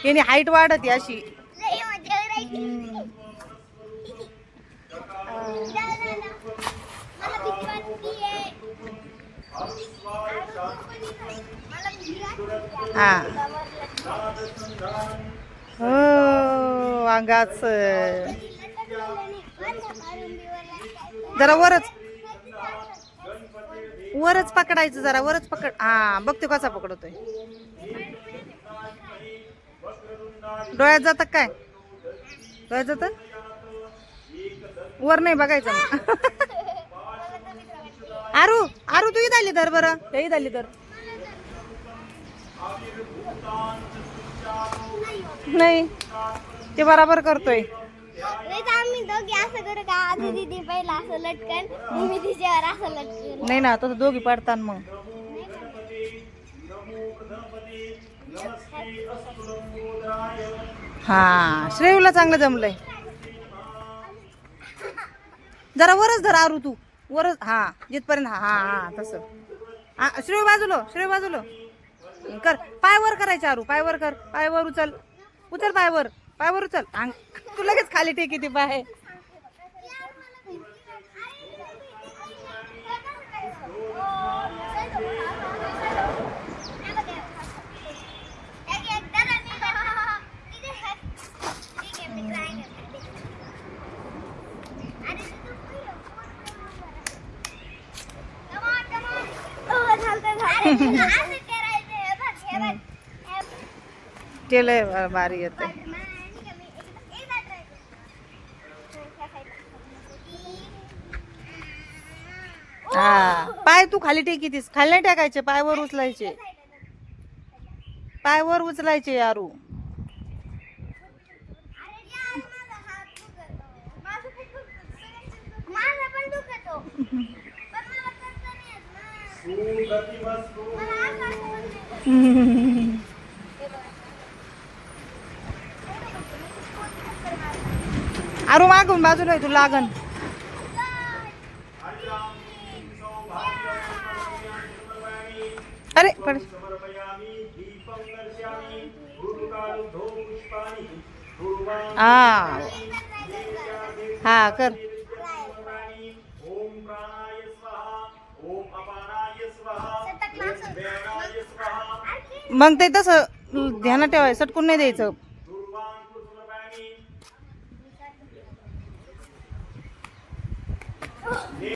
याने हाईट वाढत अशी. हा हो वांगाच जरा वरच पकडायचं, जरा वरच पकड. हा बघ तो कसा पकडतोय. डोळ्यात जात काय? डोळ्यात जात वर नाही बघायचं मग. आरू आरू तू इथं आली धर बरं, इथं आली धर. नाही ते बराबर करतोय. आम्ही दोघी असं करू का? आधी दीदी पहिला असं लटकन, मी तिच्यावर असं लटकन. नाही ना तसं दोघी पाडतात मग. हा श्रेयूला चांगलं जमलंय. जरा वरच धर आरू तू, वरच. हा जिथपर्यंत. हा हा हा तसं. श्रेयू बाजूलो, श्रेयू बाजूलो कर. पाय वर करायचे आरू, पाय वर कर, पाय वर उचल, उचल पाय वर, पाय वर उचल. तू लगेच खाली टेकी ती पाय. केलंय बारी येते. हा पाय तू खाली टेकीतीस, खाली नाही टाकायचे, पाय वर उचलायचे, पाय वर उचलायचे यारू. आरू मागून बाजूला तू लागन. अरे पड. हा हा कर. मग ते तसं ध्यानात ठेवायचं, सटकून नाही द्यायचं.